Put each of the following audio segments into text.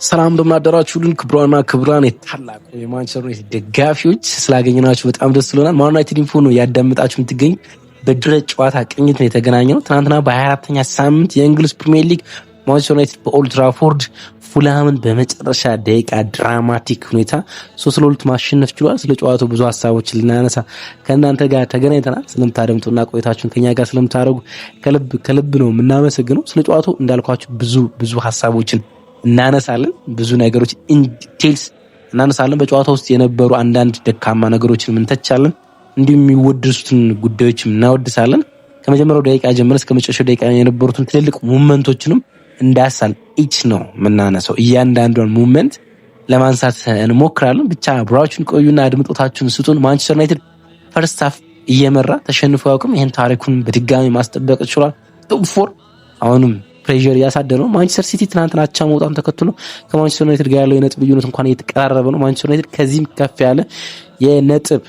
ሰላም እንደምናደራችሁልን ክብሯና ክብራን የታላቁ የማንቸስተር ዩናይትድ ደጋፊዎች ስላገኘናችሁ በጣም ደስ ብሎናል። ማን ዩናይትድ ኢንፎ ነው ያዳምጣችሁ የምትገኙ። በድረ ጨዋታ ቅኝት ነው የተገናኘው። ትናንትና በ24ኛ ሳምንት የእንግሊዝ ፕሪሚየር ሊግ ማንቸስተር ዩናይትድ በኦልድ ትራፎርድ ፉልሃምን በመጨረሻ ደቂቃ ድራማቲክ ሁኔታ 3-2 ማሸነፍ ችሏል። ስለ ጨዋታው ብዙ ሀሳቦችን ልናነሳ ከእናንተ ጋር ተገናኝተናል። ስለምታደምጡና ቆይታችሁን ከኛ ጋር ስለምታደርጉ ከልብ ነው የምናመሰግነው። ስለ ጨዋታው እንዳልኳችሁ ብዙ ሀሳቦችን እናነሳለን። ብዙ ነገሮች ኢንዲቴልስ እናነሳለን። በጨዋታ ውስጥ የነበሩ አንዳንድ ደካማ ነገሮችን እንተቻለን። እንዲሁም የሚወደሱትን ጉዳዮችም እናወድሳለን። ከመጀመሪያው ደቂቃ ጀምረን እስከ መጨረሻው ደቂቃ የነበሩትን ትልልቅ ሙቭመንቶችንም እንዳሳል ኢች ነው የምናነሳው። እያንዳንዷን ሙቭመንት ለማንሳት እንሞክራለን። ብቻ አብራችሁን ቆዩና አድምጦታችሁን ስጡን። ማንቸስተር ዩናይትድ ፈርስት ሃፍ እየመራ ተሸንፎ ያውቅም። ይሄን ታሪኩን በድጋሚ ማስጠበቅ ይችላል። ቶፕ 4 አሁንም ፕሬዠር እያሳደረ ነው። ማንቸስተር ሲቲ ትናንትና አቻ መውጣቱን ተከትሎ ከማንቸስተር ዩናይትድ ጋር ያለው የነጥብ ልዩነት እንኳን እየተቀራረበ ነው። ማንቸስተር ዩናይትድ ከዚህም ከፍ ያለ የነጥብ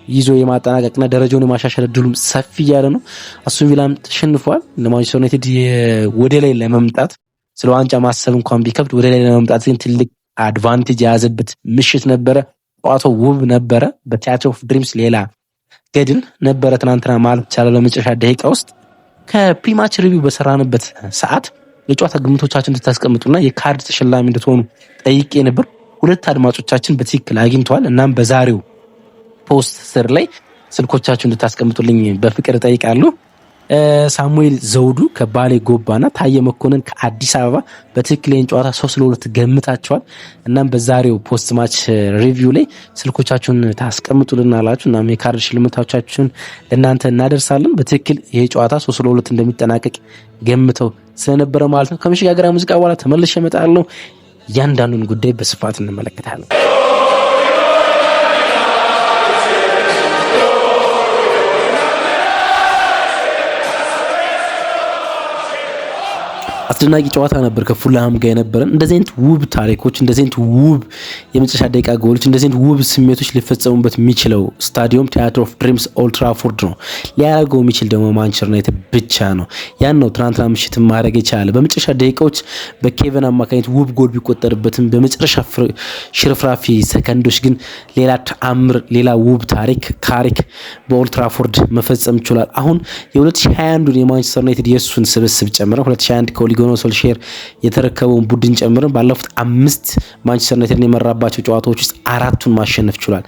ይዞ የማጠናቀቅና ደረጃውን የማሻሻል እድሉም ሰፊ እያለ ነው። አስቶን ቪላም ተሸንፏል። ለማንቸስተር ዩናይትድ ወደ ላይ ለመምጣት ስለ ዋንጫ ማሰብ እንኳን ቢከብድ ወደ ላይ ለመምጣት ግን ትልቅ አድቫንቴጅ የያዘበት ምሽት ነበረ። ጨዋታው ውብ ነበረ። በቲያትር ኦፍ ድሪምስ ሌላ ገድል ነበረ ትናንትና ማለት ይቻላል። ለመጨረሻ ደቂቃ ውስጥ ከፕሪማች ሪቪው በሰራንበት ሰዓት የጨዋታ ግምቶቻችን እንድታስቀምጡና የካርድ ተሸላሚ እንድትሆኑ ጠይቄ ነበር። 2 አድማጮቻችን በትክክል አግኝተዋል። እናም በዛሬው ፖስት ስር ላይ ስልኮቻችሁ እንድታስቀምጡልኝ በፍቅር ጠይቃለሁ። ሳሙኤል ዘውዱ ከባሌ ጎባና ታየ መኮንን ከአዲስ አበባ በትክክለኛ ጨዋታ 3-2 ገምታቸዋል። እናም በዛሬው ፖስት ማች ሪቪው ላይ ስልኮቻችሁን ታስቀምጡልናላችሁ። እናም የካርድ ሽልማቶቻችሁን ለእናንተ እናደርሳለን። በትክክል ይሄ ጨዋታ 3-2 እንደሚጠናቀቅ ገምተው ስለነበረ ማለት ነው። ከመሸጋገሪያ ሙዚቃ በኋላ ተመልሼ እመጣለሁ። እያንዳንዱን ጉዳይ በስፋት እንመለከታለን። አስደናቂ ጨዋታ ነበር ከፉልሃም ጋር የነበረን። እንደዚህ አይነት ውብ ታሪኮች፣ እንደዚህ አይነት ውብ የመጨረሻ ደቂቃ ጎሎች፣ እንደዚህ አይነት ውብ ስሜቶች ሊፈጸሙበት የሚችለው ስታዲየም ቲያትር ኦፍ ድሪምስ ኦልድ ትራፎርድ ነው። ሊያደርገው የሚችል ደግሞ ማንቸስተር ዩናይትድ ብቻ ነው። ያን ነው ትናንትና ምሽት ማድረግ የቻለ። በመጨረሻ ደቂቃዎች በኬቨን አማካኝነት ውብ ጎል ቢቆጠርበትም በመጨረሻ ሽርፍራፊ ሰከንዶች ግን ሌላ ተአምር፣ ሌላ ውብ ታሪክ በኦልድ ትራፎርድ መፈጸም ይችላል። አሁን የ2021 የማንቸስተር ዩናይትድ የእሱን ስብስብ ጨምረን 2021 ከኦሊጎ ሶልሼር የተረከበውን ቡድን ጨምረን ባለፉት 5 ማንቸስተር ዩናይትድ የመራባቸው ጨዋታዎች ውስጥ 4ቱን ማሸነፍ ችሏል።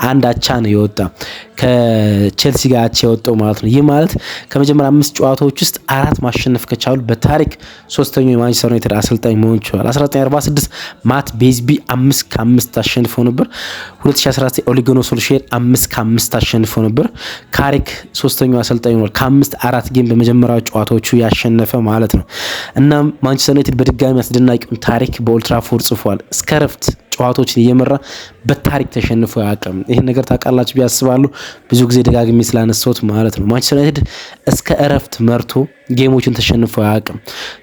አንድ አቻ ነው የወጣ ከቼልሲ ጋር አቻ የወጣው ማለት ነው። ይህ ማለት ከመጀመሪያ 5 ጨዋታዎች ውስጥ 4 ማሸነፍ ከቻሉ በታሪክ ሶስተኛው የማንቸስተር ዩናይትድ አሰልጣኝ መሆን ችሏል። 1946 ማት ቤዝቢ 5-5 አሸንፈው ነበር። 2019 ኦሊጎ ሶልሼር 5-5 አሸንፈው ነበር። ካሪክ ሶስተኛው አሰልጣኝ ሆኗል። ከ5-4 ጌም በመጀመሪያው ጨዋታዎቹ ያሸነፈ ማለት ነው። እና ማንቸስተር ዩናይትድ በድጋሚ አስደናቂውን ታሪክ በኦልድ ትራፎርድ ጽፏል። እስከ ረፍት ጨዋታዎችን እየመራ በታሪክ ተሸንፎ አያውቅም። ይሄን ነገር ታውቃላችሁ ቢያስባሉ ብዙ ጊዜ ደጋግሜ ስላነሳሁት ማለት ነው። ማንቸስተር ዩናይትድ እስከ ረፍት መርቶ ጌሞችን ተሸንፎ አያውቅም።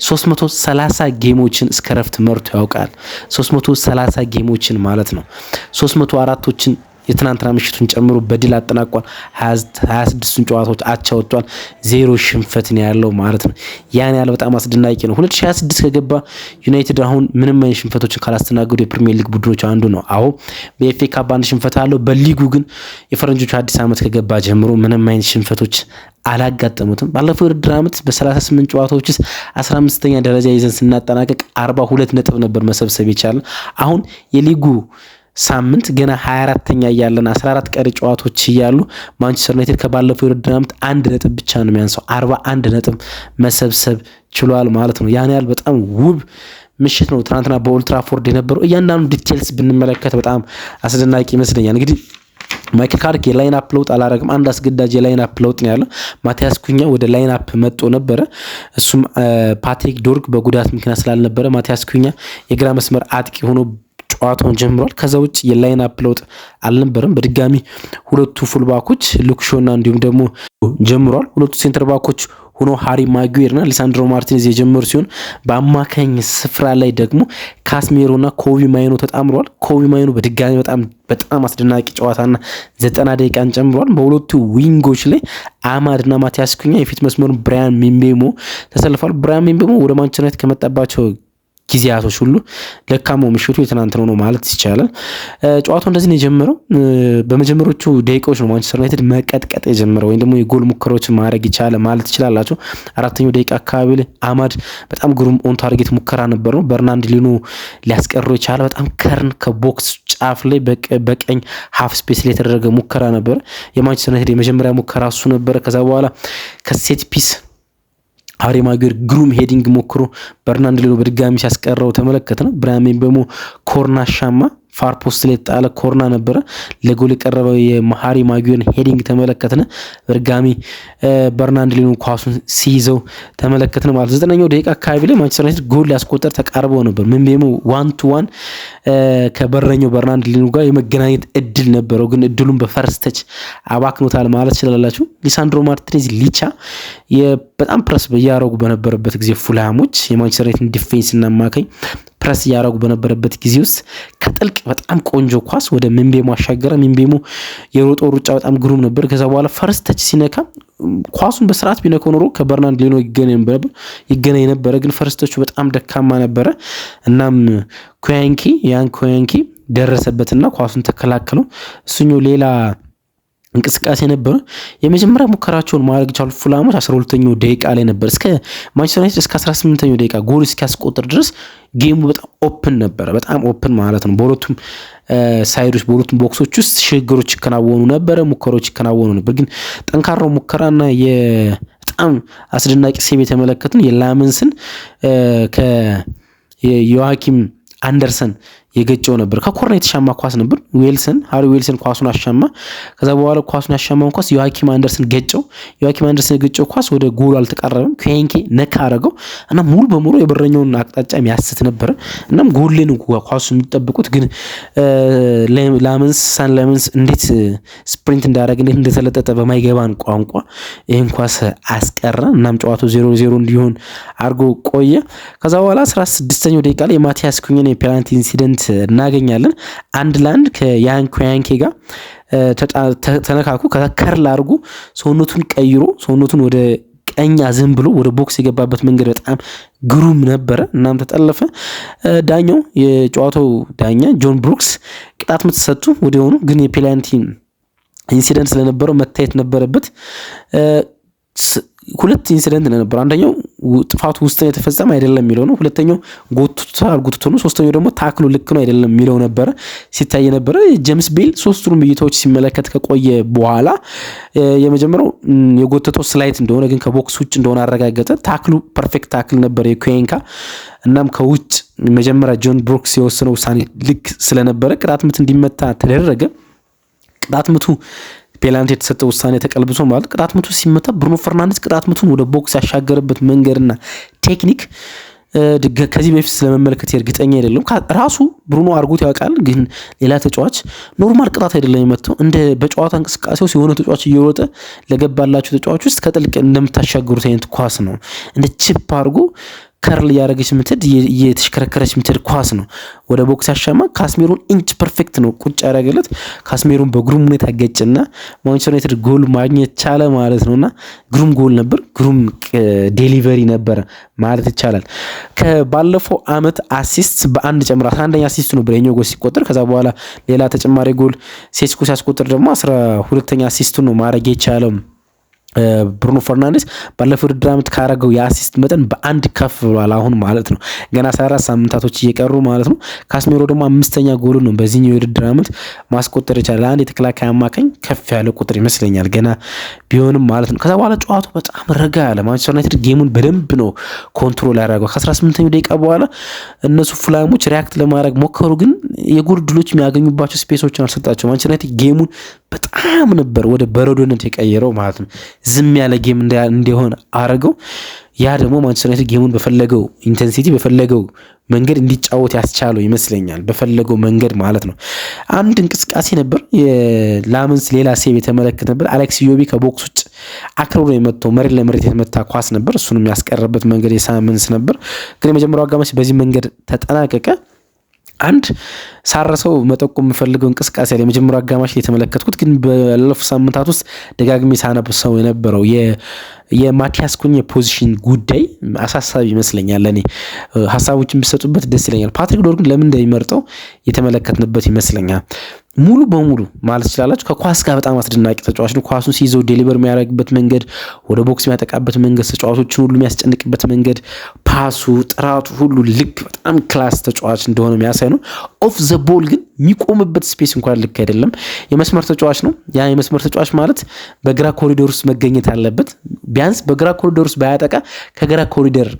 330 ጌሞችን እስከ ረፍት መርቶ ያውቃል። 330 ጌሞችን ማለት ነው። 304ቶችን የትናንትና ምሽቱን ጨምሮ በድል አጠናቋል። 26ቱን ጨዋታዎች አቻ ወጥቷል። 0 ሽንፈት ነው ያለው ማለት ነው። ያን ያለው በጣም አስደናቂ ነው። 2026 ከገባ ዩናይትድ አሁን ምንም አይነት ሽንፈቶችን ካላስተናገዱ የፕሪሚየር ሊግ ቡድኖች አንዱ ነው። አዎ በኤፍኤ ካፕ አንድ ሽንፈት አለው። በሊጉ ግን የፈረንጆቹ አዲስ ዓመት ከገባ ጀምሮ ምንም አይነት ሽንፈቶች አላጋጠሙትም። ባለፈው ውድድር ዓመት በ38 ጨዋታዎች ውስጥ 15ኛ ደረጃ ይዘን ስናጠናቀቅ 42 ነጥብ ነበር መሰብሰብ የቻለ። አሁን የሊጉ ሳምንት ገና 24ኛ እያለን 14 ቀሪ ጨዋታዎች እያሉ ማንቸስተር ዩናይትድ ከባለፈው የውድድር ዓመት 1 ነጥብ ብቻ ነው የሚያንሰው። 41 ነጥብ መሰብሰብ ችሏል ማለት ነው። ያን ያህል በጣም ውብ ምሽት ነው ትናንትና በኦልድ ትራፎርድ የነበረው። እያንዳንዱ ዲቴልስ ብንመለከት በጣም አስደናቂ ይመስለኛል። እንግዲህ ማይክል ካሪክ የላይን አፕ ለውጥ አላረግም። አንድ አስገዳጅ የላይን አፕ ለውጥ ነው ያለው። ማቲያስ ኩኛ ወደ ላይን አፕ መጥቶ ነበረ። እሱም ፓትሪክ ዶርግ በጉዳት ምክንያት ስላልነበረ ማቲያስ ኩኛ የግራ መስመር አጥቂ ሆኖ ጨዋታውን ጀምሯል። ከዛ ውጭ የላይን አፕ ለውጥ አልነበረም። በድጋሚ ሁለቱ ፉልባኮች ሉክሾና እንዲሁም ደግሞ ጀምሯል። ሁለቱ ሴንተር ባኮች ሆኖ ሃሪ ማጉዌርና ሊሳንድሮ ማርቲኔዝ የጀመሩ ሲሆን በአማካኝ ስፍራ ላይ ደግሞ ካስሜሮና ኮቢ ማይኖ ተጣምሯል። ኮቢ ማይኖ በድጋሚ በጣም አስደናቂ ጨዋታና 90 ደቂቃን ጨምሯል። በሁለቱ ዊንጎች ላይ አማድና ማቲያስ ኩኛ፣ የፊት መስመሩን ብራያን ሚምቤሞ ተሰልፏል። ብራያን ሚምቤሞ ወደ ማንቸስተር ዩናይትድ ከመጣባቸው ጊዜያቶች ሁሉ ደካማው ምሽቱ የትናንት ነው ማለት ይቻላል። ጨዋታው እንደዚህ ነው የጀመረው። በመጀመሪያዎቹ ደቂቃዎች ነው ማንቸስተር ዩናይትድ መቀጥቀጥ የጀመረው ወይም ደግሞ የጎል ሙከራዎችን ማድረግ ይቻላል ማለት ትችላላችሁ። አራተኛው ደቂቃ አካባቢ ላይ አማድ በጣም ግሩም ኦን ታርጌት ሙከራ ነበር ነው በርናርዲኖ ሊያስቀረው የቻለ በጣም ከርን ከቦክስ ጫፍ ላይ በቀኝ ሃፍ ስፔስ ላይ የተደረገ ሙከራ ነበር። የማንቸስተር ዩናይትድ የመጀመሪያ ሙከራ እሱ ነበር። ከዛ በኋላ ከሴት ፒስ ሃሪ ማጉዌር ግሩም ሄዲንግ ሞክሮ በርናርዲኖ በድጋሚ ሲያስቀረው ተመለከተ ነው። ብራያም ቤሞ ኮርና ሻማ ፋር ፖስት ላይ ጣለ ኮርና ነበረ ለጎል የቀረበው የሃሪ ማጉዌር ሄዲንግ ተመለከተነ። በድጋሚ በርናርዲኖ ኳሱን ሲይዘው ተመለከተነ ማለት 9ኛው ደቂቃ አካባቢ ላይ ማንቸስተር ዩናይትድ ጎል ሊያስቆጠር ተቃርበው ነበር። ምን ቤሞ 1-1 ከበረኛው በርናርዲኖ ጋር የመገናኘት እድል ነበረው፣ ግን እድሉን በፈርስት ተች አባክኖታል ማለት ይችላልላችሁ። ሊሳንድሮ ማርቲኔዝ ሊቻ በጣም ፕረስ እያረጉ በነበረበት ጊዜ ፉልሃሞች የማንቸስተር ዩናይትድ ዲፌንስ እና አማካኝ ፕረስ እያረጉ በነበረበት ጊዜ ውስጥ ከጥልቅ በጣም ቆንጆ ኳስ ወደ ምንቤሞ አሻገረ። ምንቤሞ የሮጦ ሩጫ በጣም ግሩም ነበር። ከዛ በኋላ ፈርስት ተች ሲነካ ኳሱን በስርዓት ቢነካው ኖሮ ከበርናርዲኖ ይገናኝ ነበር፣ ግን ፈርስት ተቹ በጣም ደካማ ነበረ። እናም ኮያንኪ ደረሰበትና ኳሱን ተከላከለው። እሱኛው ሌላ እንቅስቃሴ ነበር። የመጀመሪያ ሙከራቸውን ማድረግ ቻሉ ፉልሃሞች 12ኛው ደቂቃ ላይ ነበር። እስከ ማንቸስተር ዩናይትድ እስከ 18ኛው ደቂቃ ጎል እስኪያስቆጥር ድረስ ጌሙ በጣም ኦፕን ነበረ። በጣም ኦፕን ማለት ነው። በሁለቱም ሳይዶች በሁለቱም ቦክሶች ውስጥ ሽግግሮች ይከናወኑ ነበር፣ ሙከራዎች ይከናወኑ ነበር። ግን ጠንካራው ሙከራና በጣም አስደናቂ ሴቭ የተመለከትን የላመንስን ከዮአኪም አንደርሰን የገጨው ነበር። ከኮርና የተሻማ ኳስ ነበር። ሃሪ ዊልሰን ኳሱን አሻማ። ከዛ በኋላ ኳሱን ያሻማውን ኳስ ዮአኪም አንደርሰን ገጨው። ዮአኪም አንደርሰን የገጨው ኳስ ወደ ጎሉ አልተቃረበም። ኩዌንኬ ነካ አረገው እና ሙሉ በሙሉ የበረኛውን አቅጣጫ የሚያስት ነበር። እናም ጎል ላይ ነው ኳሱ የሚጠብቁት፣ ግን ላመንስ እንዴት ስፕሪንት እንዳደረገ እንዴት እንደተለጠጠ በማይገባን ቋንቋ ይህን ኳስ አስቀረ። እናም ጨዋታው 0-0 እንዲሆን አድርጎ ቆየ። ከዛ በኋላ 16ኛው ደቂቃ ላይ የማቲያስ ኩኛን የፔናልቲ ኢንሲደንት እናገኛለን። 1-1 ከያን ኩያንኬ ጋር ተነካኩ። ከዛ ከርል አድርጎ ሰውነቱን ቀይሮ ሰውነቱን ወደ ቀኝ ዝም ብሎ ወደ ቦክስ የገባበት መንገድ በጣም ግሩም ነበረ። እናም ተጠለፈ። ዳኛው የጨዋታው ዳኛ ጆን ብሩክስ ቅጣት ምት ሰጡ ወዲያውኑ፣ ግን የፔናልቲ ኢንሲደንት ስለነበረው መታየት ነበረበት። ሁለት ኢንሲደንት ነበር። አንደኛው ጥፋቱ ውስጥ የተፈጸመ አይደለም የሚለው ነው። ሁለተኛው ጎትቶ ነው። ሶስተኛው ደግሞ ታክሉ ልክ ነው አይደለም የሚለው ነበረ ሲታይ ነበረ። ጄምስ ቤል ሶስቱንም እይታዎች ሲመለከት ከቆየ በኋላ የመጀመሪያው የጎተተው ስላይት እንደሆነ ግን ከቦክስ ውጭ እንደሆነ አረጋገጠ። ታክሉ ፐርፌክት ታክል ነበር የኩዌንካ። እናም ከውጭ መጀመሪያ ጆን ብሩክስ የወሰነው ውሳኔ ልክ ስለነበረ ቅጣት ምት እንዲመታ ተደረገ። ቅጣት ምቱ ፔናልቲ የተሰጠው ውሳኔ ተቀልብሶ ማለት ቅጣት ምቱ ሲመታ ብሩኖ ፈርናንዴዝ ቅጣት ምቱን ወደ ቦክስ ያሻገረበት መንገድና ቴክኒክ ከዚህ በፊት ስለመመልከት እርግጠኛ አይደለም። ራሱ ብሩኖ አርጎት ያውቃል፣ ግን ሌላ ተጫዋች ኖርማል ቅጣት አይደለም የመታው። እንደ በጨዋታ እንቅስቃሴው ሲሆነ ተጫዋች እየወጣ ለገባላችሁ ተጫዋች ውስጥ ከጥልቅ እንደምታሻገሩት አይነት ኳስ ነው። እንደ ቺፕ አርጎ ከርል ያረገች ምትድ እየተሽከረከረች ምትድ ኳስ ነው ወደ ቦክስ ያሻማ። ካስሜሩን ኢንች ፐርፌክት ነው ቁጭ ያረገለት። ካስሜሩን በግሩም ሁኔታ ገጭና ማንቸስተር ዩናይትድ ጎል ማግኘት ቻለ ማለት ነውና ግሩም ጎል ነበር፣ ግሩም ዴሊቨሪ ነበር ማለት ይቻላል። ከባለፈው አመት አሲስት በአንድ ጨምራ 11ኛ አሲስት ነው ብሬኞ ጎል ሲቆጠር፣ ከዛ በኋላ ሌላ ተጨማሪ ጎል ሴስኮ ሲያስቆጥር ደግሞ 12ኛ አሲስቱ ነው ማድረግ የቻለው። ብሩኖ ፈርናንዴዝ ባለፈው ውድድር ዓመት ካረገው የአሲስት መጠን በአንድ ከፍ ብሏል አሁን ማለት ነው። ገና 14 ሳምንታቶች እየቀሩ ማለት ነው። ካስሜሮ ደግሞ 5ኛ ጎሉ ነው በዚህኛው የውድድር ዓመት ማስቆጠር ይቻላል። አንድ የተከላካይ አማካኝ ከፍ ያለ ቁጥር ይመስለኛል ገና ቢሆንም ማለት ነው። ከዛ በኋላ ጨዋታው በጣም ረጋ ያለ ማንቸስተር ዩናይትድ ጌሙን በደንብ ነው ኮንትሮል ያደረገው። ከ18ኛው ደቂቃ በኋላ እነሱ ፉልሃሞች ሪያክት ለማድረግ ሞከሩ፣ ግን የጎል ድሎች የሚያገኙባቸው ስፔሶችን አልሰጣቸው። ማንቸስተር ዩናይትድ ጌሙን በጣም ነበር ወደ በረዶነት የቀየረው ማለት ነው። ዝም ያለ ጌም እንዲሆን አረገው። ያ ደግሞ ማንቸስተር ዩናይትድ ጌሙን በፈለገው ኢንቴንሲቲ በፈለገው መንገድ እንዲጫወት ያስቻለው ይመስለኛል። በፈለገው መንገድ ማለት ነው። አንድ እንቅስቃሴ ነበር የላመንስ ሌላ ሴቭ የተመለከተ ነበር። አሌክስ ኢዮቢ ከቦክስ ውጭ አክሮሮ የመታው መሬት ለመሬት የተመታ ኳስ ነበር። እሱንም ያስቀረበት መንገድ የሳምንስ ነበር። ግን የመጀመሪያው አጋማሽ በዚህ መንገድ ተጠናቀቀ። አንድ ሳረሰው መጠቆም የምፈልገው እንቅስቃሴ ላይ መጀመሪያው አጋማሽ ላይ የተመለከትኩት ግን ባለፉት ሳምንታት ውስጥ ደጋግሜ ሳነብሰው የነበረው የማቲያስ ኩኛ የፖዚሽን ጉዳይ አሳሳቢ ይመስለኛል። ለኔ ሀሳቦችን ቢሰጡበት ደስ ይለኛል። ፓትሪክ ዶርጉን ለምን እንደሚመርጠው የተመለከትንበት ይመስለኛል። ሙሉ በሙሉ ማለት ይችላልላችሁ ከኳስ ጋር በጣም አስደናቂ ተጫዋች ነው። ኳሱን ሲይዘው ዴሊቨር የሚያደርግበት መንገድ፣ ወደ ቦክስ የሚያጠቃበት መንገድ፣ ተጫዋቾችን ሁሉ የሚያስጨንቅበት መንገድ፣ ፓሱ፣ ጥራቱ ሁሉ ልክ በጣም ክላስ ተጫዋች እንደሆነ የሚያሳይ ነው። ኦፍ ዘ ቦል ግን የሚቆምበት ስፔስ እንኳን ልክ አይደለም። የመስመር ተጫዋች ነው። ያ የመስመር ተጫዋች ማለት በግራ ኮሪዶር ውስጥ መገኘት አለበት። ቢያንስ በግራ ኮሪዶር ውስጥ ባያጠቃ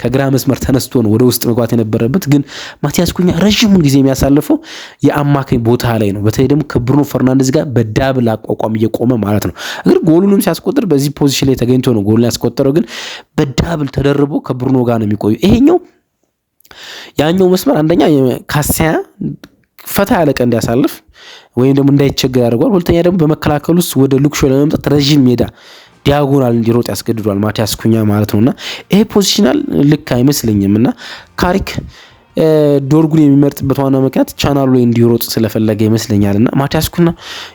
ከግራ መስመር ተነስቶ ነው ወደ ውስጥ መግባት የነበረበት። ግን ማቲያስ ኩኛ ረዥሙን ጊዜ የሚያሳልፈው የአማካኝ ቦታ ላይ ነው። በተለይ ደግሞ ከብሩኖ ፈርናንዴዝ ጋር በዳብል አቋቋም እየቆመ ማለት ነው። እግር ጎሉንም ሲያስቆጥር በዚህ ፖዚሽን ላይ ተገኝቶ ነው ጎሉን ያስቆጠረው። ግን በዳብል ተደርቦ ከብሩኖ ጋር ነው የሚቆዩ። ያኛው መስመር አንደኛ ካሲያ ፈታ ያለ ቀን እንዲያሳልፍ ወይም ደግሞ እንዳይቸገር ያደርገዋል። ሁለተኛ ደግሞ በመከላከል ውስጥ ወደ ሉክሾ ለመምጣት ረዥም ሜዳ ዲያጎናል እንዲሮጥ ያስገድዷል ማቲያስ ኩኛ ማለት ነውና ይሄ ፖዚሽናል ልክ አይመስለኝም። እና ካሪክ ዶርጉን የሚመርጥበት ዋና ምክንያት ቻናሉ ላይ እንዲሮጥ ስለፈለገ ይመስለኛል። እና ማቲያስ ኩኛ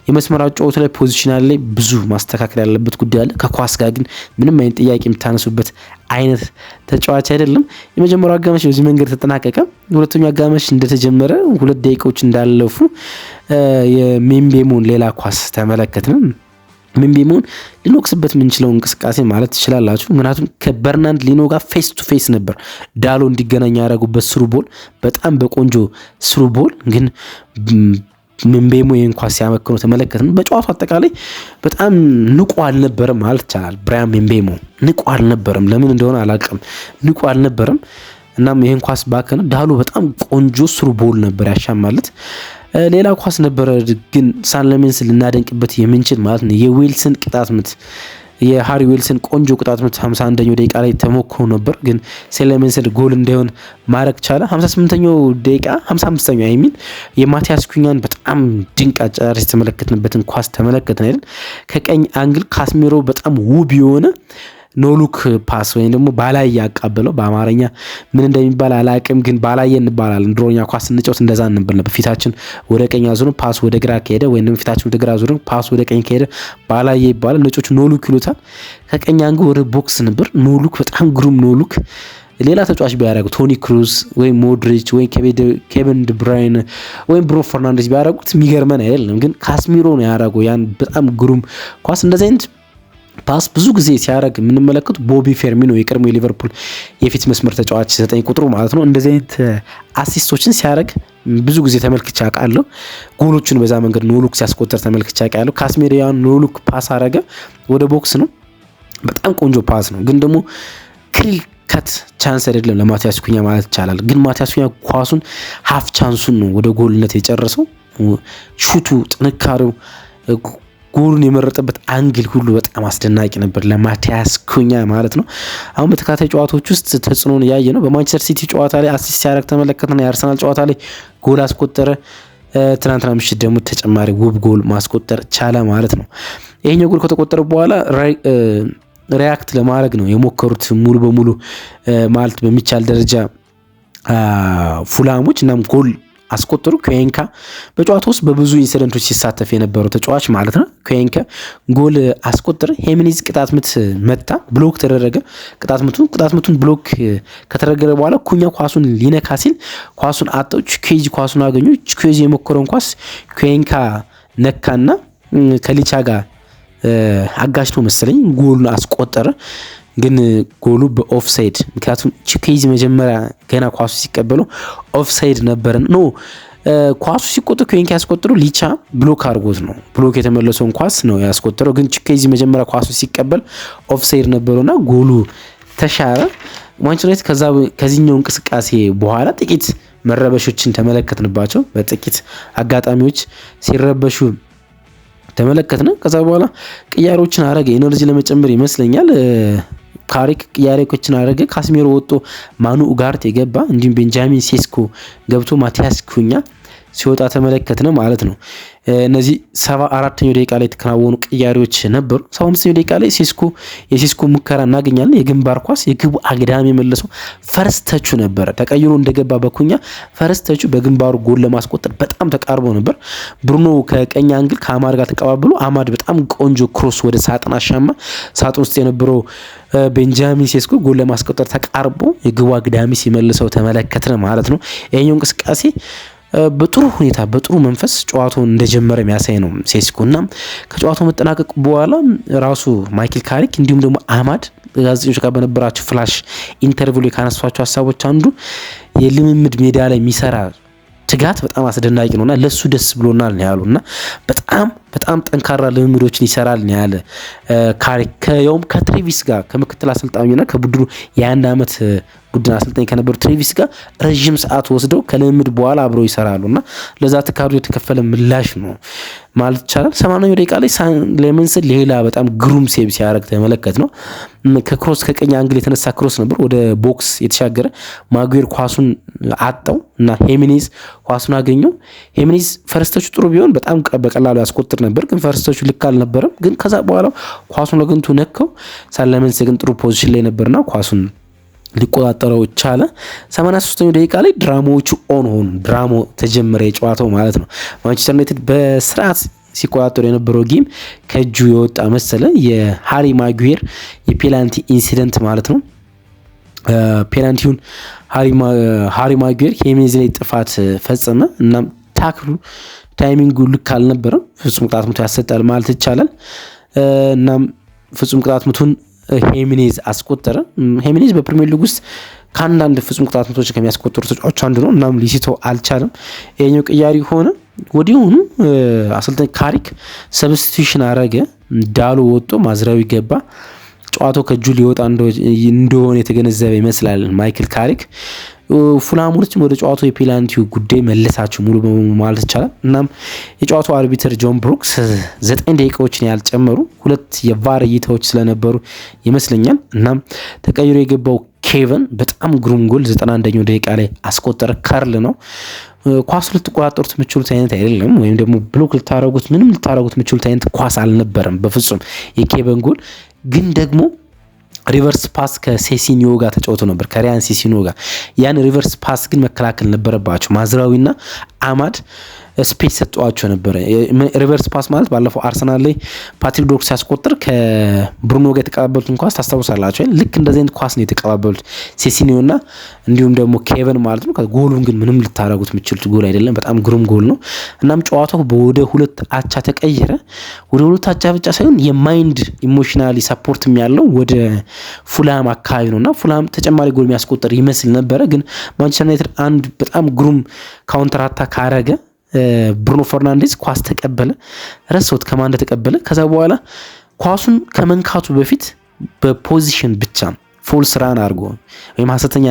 የመስመር አጫወቱ ላይ ፖዚሽናል ላይ ብዙ ማስተካከል ያለበት ጉዳይ አለ። ከኳስ ጋር ግን ምንም አይነት ጥያቄ የምታነሱበት አይነት ተጫዋች አይደለም። የመጀመሪያው አጋማሽ በዚህ መንገድ ተጠናቀቀ። ሁለተኛው አጋማሽ እንደተጀመረ 2 ደቂቃዎች እንዳለፉ የሜምቤሞን ሌላ ኳስ ተመለከትን። ሜምቤሞን ልንወቅስበት የምንችለው እንቅስቃሴ ማለት ትችላላችሁ። ምክንያቱም ከበርናንድ ሊኖ ጋር ፌስ ቱ ፌስ ነበር ዳሎ እንዲገናኝ ያደረጉበት ስሩ ቦል፣ በጣም በቆንጆ ስሩ ቦል። ግን ሜምቤሞ ይህን ኳስ ሲያመክነው ተመለከትን። በጨዋታው አጠቃላይ በጣም ንቁ አልነበረም ማለት ይቻላል። ብራያን ሜምቤሞ ንቁ አልነበረም። ለምን እንደሆነ አላውቅም፣ ንቁ አልነበረም። እናም ይህን ኳስ ባከነ። ዳሎ በጣም ቆንጆ ስሩ ቦል ነበር ያሻማለት። ሌላ ኳስ ነበረ ግን ሳንለሜንስ ልናደንቅበት የምንችል ማለት ነው የዊልሰን ቅጣት ምት፣ የሃሪ ዊልሰን ቆንጆ ቅጣት ምት 51ኛው ደቂቃ ላይ ተሞክሮ ነበር። ግን ሳንለሜንስ ጎል እንዳይሆን ማድረግ ቻለ። 58ኛው ደቂቃ 55ኛው አይሚን የማቲያስ ኩኛን በጣም ድንቅ አጨራረስ የተመለከትንበትን ኳስ ተመለከትን አይደል? ከቀኝ አንግል ካስሜሮ በጣም ውብ የሆነ ኖሉክ ፓስ ወይም ደግሞ ባላየ ያቃበለው በአማርኛ ምን እንደሚባል አላቅም፣ ግን ባላየ እንባላለን። ድሮኛ ኳስ እንጫወት እንደዛ እንብል ነበር። ፊታችን ወደ ቀኝ አዙረን ፓስ ወደ ግራ ከሄደ ወይንም ፊታችን ወደ ግራ አዙረን ፓስ ወደ ቀኝ ከሄደ ባላየ ይባላል። ነጮቹ ኖሉክ ይሉታል። ከቀኝ አንግል ወደ ቦክስ ነበር ኖሉክ፣ በጣም ግሩም ኖሉክ። ሌላ ተጫዋች ቢያደርጉት ቶኒ ክሩዝ ወይም ሞድሪች ወይም ኬቨን ዲ ብራይነ ወይም ብሩኖ ፈርናንዴዝ ቢያደርጉት የሚገርመን አይደለም። ግን ካስሚሮ ነው ያደረገው ያን በጣም ግሩም ኳስ። እንደዚህ አይነት ፓስ ብዙ ጊዜ ሲያደርግ የምንመለከቱ ቦቢ ፌርሚኖ የቀድሞ የሊቨርፑል የፊት መስመር ተጫዋች 9 ቁጥሩ ማለት ነው። እንደዚህ አይነት አሲስቶችን ሲያደርግ ብዙ ጊዜ ተመልክቼ አውቃለሁ። ጎሎቹን በዛ መንገድ ኖሉክ ሲያስቆጥር ተመልክቼ አውቃለሁ። ካስሜሮ ያን ኖሉክ ፓስ አረገ ወደ ቦክስ ነው። በጣም ቆንጆ ፓስ ነው። ግን ደግሞ ክሊር ከት ቻንስ አይደለም ለማቲያስ ኩኛ ማለት ይቻላል። ግን ማቲያስ ኩኛ ኳሱን ሀፍ ቻንሱን ነው ወደ ጎልነት የጨረሰው። ሹቱ፣ ጥንካሬው፣ ጎሉን የመረጠበት አንግል ሁሉ በጣም አስደናቂ ነበር ለማቲያስ ኩኛ ማለት ነው። አሁን በተከታታይ ጨዋታዎች ውስጥ ተጽዕኖን ያየ ነው። በማንቸስተር ሲቲ ጨዋታ ላይ አሲስት ሲያደርግ ተመለከተና የአርሰናል ጨዋታ ላይ ጎል አስቆጠረ። ትናንትና ምሽት ደግሞ ተጨማሪ ውብ ጎል ማስቆጠር ቻለ ማለት ነው። ይሄኛው ጎል ከተቆጠረ በኋላ ሪያክት ለማድረግ ነው የሞከሩት ሙሉ በሙሉ ማለት በሚቻል ደረጃ ፉላሞች። እናም ጎል አስቆጠሩ። ኩዌንካ በጨዋታ ውስጥ በብዙ ኢንሲደንቶች ሲሳተፍ የነበረው ተጫዋች ማለት ነው። ኩዌንካ ጎል አስቆጠረ። ሄሚኒዝ ቅጣት ምት መታ፣ ብሎክ ተደረገ። ቅጣት ምቱን ብሎክ ከተደረገ በኋላ ኩኛ ኳሱን ሊነካ ሲል ኳሱን አጣው። ቺኩዌዚ ኳሱን አገኘ። ቺኩዌዚ የሞከረውን ኳስ ኩዌንካ ነካና ከሊቻ ጋር አጋጭቶ መሰለኝ ጎሉን አስቆጠረ። ግን ጎሉ በኦፍሳይድ ምክንያቱም ቺኩዌዚ መጀመሪያ ገና ኳሱ ሲቀበለው ኦፍሳይድ ነበር። ኖ ኳሱ ሲቆጠር ኩዌንካ ያስቆጠረው ሊቻ ብሎክ አድርጎት ነው። ብሎክ የተመለሰውን ኳስ ነው ያስቆጠረው። ግን ቺኩዌዚ መጀመሪያ ኳሱ ሲቀበል ኦፍሳይድ ነበረውና ጎሉ ተሻረ። ማንቸስተር ዩናይትድ ከዚህኛው እንቅስቃሴ በኋላ ጥቂት መረበሾችን ተመለከትንባቸው። በጥቂት አጋጣሚዎች ሲረበሹ ተመለከትን። ከዛ በኋላ ቅያሬዎችን አረገ። ኤነርጂ ለመጨመር ይመስለኛል ካሪክ ቅያሬዎችን አረገ። ካስሜሮ ወጥቶ ማኑ ኡጋርቴ ገባ። እንዲሁም ቤንጃሚን ሴስኮ ገብቶ ማቲያስ ኩኛ ሲወጣ ተመለከትን ማለት ነው። እነዚህ 74ኛው ደቂቃ ላይ የተከናወኑ ቅያሬዎች ነበሩ። 75ኛው ደቂቃ ላይ የሴስኮ ሙከራ እናገኛለን። የግንባር ኳስ የግቡ አግዳሚ የመለሰው ፈርስት ተቹ ነበረ። ተቀይሮ እንደገባ በኩኛ ፈርስት ተቹ በግንባሩ ጎል ለማስቆጠር በጣም ተቃርቦ ነበር። ብሩኖ ከቀኝ አንግል ከአማድ ጋር ተቀባብሎ አማድ በጣም ቆንጆ ክሮስ ወደ ሳጥን አሻማ። ሳጥን ውስጥ የነበረው ቤንጃሚን ሴስኮ ጎል ለማስቆጠር ተቃርቦ የግቡ አግዳሚ ሲመልሰው ተመለከትን ማለት ነው። ይሄኛው እንቅስቃሴ በጥሩ ሁኔታ በጥሩ መንፈስ ጨዋታውን እንደጀመረ የሚያሳይ ነው ሴስኮ። እና ከጨዋታው መጠናቀቅ በኋላ ራሱ ማይክል ካሪክ እንዲሁም ደግሞ አማድ ጋዜጠኞች ጋር በነበራቸው ፍላሽ ኢንተርቪው ላይ ካነሷቸው ሀሳቦች አንዱ የልምምድ ሜዳ ላይ የሚሰራ ትጋት በጣም አስደናቂ ነውና ለሱ ደስ ብሎናል ነው ያሉና በጣም ጠንካራ ልምምዶችን ይሰራል ነው ያለ ካሪክ። ከያውም ከትሬቪስ ጋር ከምክትል አሰልጣኙና ከቡድኑ የ1 ዓመት ቡድን አሰልጣኝ ከነበሩ ትሬቪስ ጋር ረጅም ሰዓት ወስደው ከልምምድ በኋላ አብረው ይሰራሉና ለዛ ተካዱ የተከፈለ ምላሽ ነው ማለት ይቻላል። 80ኛው ደቂቃ ላይ ሳንሌመንስን ሌላ በጣም ግሩም ሴቭ ሲያደርግ ተመለከት ነው። ከክሮስ ከቀኝ አንግል የተነሳ ክሮስ ነበር ወደ ቦክስ የተሻገረ ማጉዌር ኳሱን አጣው እና ሄሚኔዝ ኳሱን አገኘው። ሄሚኔዝ ፈረስተቹ ጥሩ ቢሆን በጣም በቀላሉ ያስቆጥር ነበር፣ ግን ፈረስተቹ ልክ አልነበረም። ግን ከዛ በኋላ ኳሱን ለግንቱ ነከው። ሳንሌመንስ ግን ጥሩ ፖዚሽን ላይ ነበርና ኳሱን ሊቆጣጠረው ቻለ። 83ኛው ደቂቃ ላይ ድራማዎቹ ኦን ሆኑ። ድራማ ተጀመረ የጨዋታው ማለት ነው። ማንቸስተር ዩናይትድ በስርዓት ሲቆጣጠሩ የነበረው ጌም ከእጁ የወጣ መሰለ። የሃሪ ማጉዌር የፔናልቲ ኢንሲደንት ማለት ነው። ፔናልቲውን ሃሪ ማጉዌር ሄሚኔዝ ላይ ጥፋት ፈጸመ። እናም ታክሉ ታይሚንጉ ልክ አልነበረም። ፍጹም ቅጣት ምቱ ያሰጣል ማለት ይቻላል። እናም ፍጹም ቅጣት ምቱን ሄሚኔዝ አስቆጠረ። ሄሚኔዝ በፕሪሚየር ሊግ ውስጥ ከአንዳንድ ፍጹም ቅጣት ምቶች ከሚያስቆጠሩ ተጫዋቾች አንዱ ነው። እናም ሊሲቶ አልቻለም። ይሄኛው ቅያሪ ሆነ። ወዲያውኑ አሰልጣኝ ካሪክ ሰብስቲቱሽን አረገ። ዳሎ ወጥቶ ማዝራዊ ገባ። ጨዋታው ከእጁ ሊወጣ እንደሆነ የተገነዘበ ይመስላል ማይክል ካሪክ። ፉላሞችን ወደ ጨዋታው የፔናልቲው ጉዳይ መለሳቸው ሙሉ በሙሉ ማለት ይቻላል። እናም የጨዋታው አርቢትር ጆን ብሩክስ 9 ደቂቃዎችን ያልጨመሩ 2 የቫር እይታዎች ስለነበሩ ይመስለኛል። እናም ተቀይሮ የገባው ኬቨን በጣም ግሩም ጎል 91ኛው ደቂቃ ላይ አስቆጠረ። ካርል ነው። ኳስ ልትቆጣጠሩት የምትችሉት አይነት አይደለም፣ ወይም ደግሞ ብሎክ ልታረጉት ምንም ልታረጉት የምትችሉት አይነት ኳስ አልነበረም በፍጹም። የኬቨን ጎል ግን ደግሞ ሪቨርስ ፓስ ከሴሲኒዮ ጋር ተጫውቶ ነበር፣ ከሪያን ሴሲኒዮ ጋር። ያን ሪቨርስ ፓስ ግን መከላከል ነበረባቸው። ማዝራዊና አማድ ስፔስ ሰጥቷቸው ነበር። ሪቨርስ ፓስ ማለት ባለፈው አርሰናል ላይ ፓትሪክ ዶርጉ ሲያስቆጥር ከብሩኖ ጋር የተቀባበሉትን ኳስ ታስታውሳላችሁ። ልክ እንደዚህ አይነት ኳስ ነው የተቀባበሉት ሴሲኒዮና እንዲሁም ደግሞ ኬቨን ማለት ነው። ጎሉን ግን ምንም ልታረጉት የምትችሉት ጎል አይደለም። በጣም ግሩም ጎል ነው። እናም ጨዋታው ወደ 2 አቻ ተቀየረ። ወደ 2 አቻ ብቻ ሳይሆን የማይንድ ኢሞሽናሊ ሰፖርትም ያለው ወደ ፉላም አካባቢ ነውና ፉላም ተጨማሪ ጎል የሚያስቆጥር ይመስል ነበረ። ግን ማንቸስተር ዩናይትድ አንድ በጣም ግሩም ካውንተር አታክ አረገ። ብሩኖ ፈርናንዴዝ ኳስ ተቀበለ። ረሶት ከማን እንደተቀበለ ከዛ በኋላ ኳሱን ከመንካቱ በፊት በፖዚሽን ብቻ ፎልስ ራን አድርጎ ወይም ሐሰተኛ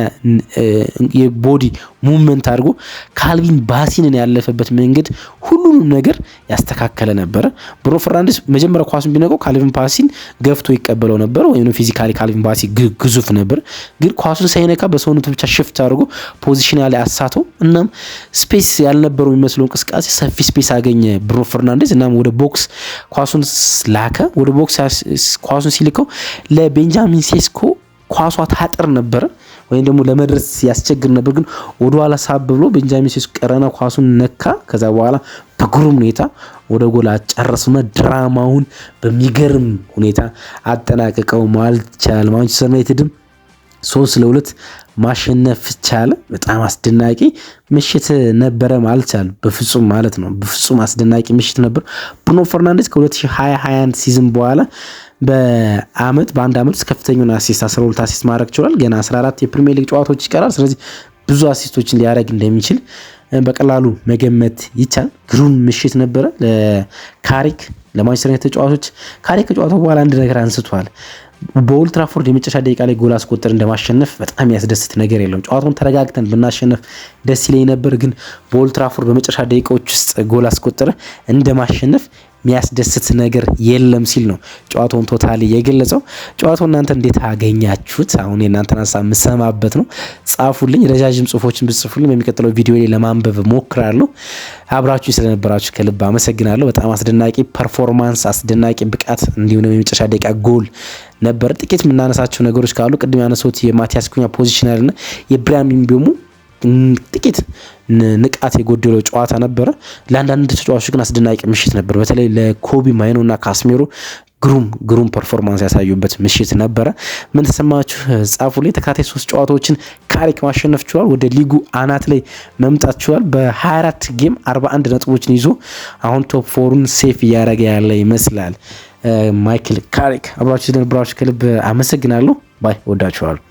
የቦዲ ሙቭመንት አድርጎ ካልቪን ባሲንን ያለፈበት መንገድ ሁሉንም ነገር ያስተካከለ ነበረ። ብሩኖ ፈርናንዴዝ መጀመሪያ ኳሱን ቢነቀው ካልቪን ባሲን ገፍቶ ይቀበለው ነበር፣ ወይም ፊዚካሊ ካልቪን ባሲ ግዙፍ ነበር። ግን ኳሱን ሳይነካ በሰውነቱ ብቻ ሽፍት አድርጎ ፖዚሽን ላይ አሳተው። እናም ስፔስ ያልነበረው የሚመስለው እንቅስቃሴ ሰፊ ስፔስ አገኘ ብሩኖ ፈርናንዴዝ። እናም ወደ ቦክስ ኳሱን ላከ። ወደ ቦክስ ኳሱን ሲልከው ለቤንጃሚን ሴስኮ ኳሷ ታጥር ነበር ወይም ደግሞ ለመድረስ ያስቸግር ነበር። ግን ወደ ኋላ ሳብ ብሎ ቤንጃሚን ሴስኮ ቀረና ኳሱን ነካ። ከዛ በኋላ በግሩም ሁኔታ ወደ ጎል አጨረሱና ድራማውን በሚገርም ሁኔታ አጠናቀቀው ማለት ይቻላል። ማንቸስተር ዩናይትድም 3-2 ማሸነፍ ቻለ። በጣም አስደናቂ ምሽት ነበረ ማለት ይቻላል። በፍጹም ማለት ነው። በፍጹም አስደናቂ ምሽት ነበር። ብሩኖ ፈርናንዴዝ ከ2020-21 ሲዝን በኋላ በአንድ አመት ውስጥ ከፍተኛውን አሲስት 12 አሲስት ማድረግ ችሏል። ገና 14 የፕሪሚየር ሊግ ጨዋታዎች ይቀራል። ስለዚህ ብዙ አሲስቶችን ሊያደርግ እንደሚችል በቀላሉ መገመት ይቻላል። ግሩም ምሽት ነበረ ለካሪክ፣ ለማንቸስተር ዩናይትድ ተጫዋቾች። ካሪክ ከጨዋታው በኋላ አንድ ነገር አንስቷል። በኦልድ ትራፎርድ የመጨረሻ ደቂቃ ላይ ጎል አስቆጠር እንደማሸነፍ በጣም ያስደስት ነገር የለም። ጨዋታውን ተረጋግተን ብናሸነፍ ደስ ይለኝ ነበር፣ ግን በኦልድ ትራፎርድ በመጨረሻ ደቂቃዎች ውስጥ ጎል አስቆጠረ እንደማሸነፍ የሚያስደስት ነገር የለም ሲል ነው ጨዋታውን ቶታሊ የገለጸው። ጨዋታው እናንተ እንዴት አገኛችሁት? አሁን የእናንተን ሀሳብ የምሰማበት ነው። ጻፉልኝ፣ ረጃጅም ጽሁፎችን ብጽፉልኝ በሚቀጥለው ቪዲዮ ላይ ለማንበብ ሞክራለሁ። አብራችሁ ስለነበራችሁ ከልብ አመሰግናለሁ። በጣም አስደናቂ ፐርፎርማንስ፣ አስደናቂ ብቃት እንዲሁም ደግሞ የመጨረሻ ደቂቃ ጎል ነበር። ጥቂት የምናነሳቸው ነገሮች ካሉ ቅድም ያነሱት የማቲያስ ኩኛ ፖዚሽናልና የብራሂም ምቤሞ ጥቂት ንቃት የጎደለው ጨዋታ ነበረ። ለአንዳንድ ተጫዋቾች ግን አስደናቂ ምሽት ነበር። በተለይ ለኮቢ ማይኖና ካስሜሮ ግሩም ፐርፎርማንስ ያሳዩበት ምሽት ነበረ። ምን ተሰማችሁ? ጻፉልኝ። ተከታታይ 3 ጨዋታዎችን ካሪክ ማሸነፍ ችሏል። ወደ ሊጉ አናት ላይ መምጣት ችሏል። በ24 ጌም 41 ነጥቦችን ይዞ አሁን ቶፕ 4ን ሴፍ እያደረገ ያለ ይመስላል። ማይክል ካሪክ አብራችሁ ስለነበራችሁ ከልብ አመሰግናለሁ። ባይ ወዳችኋለሁ።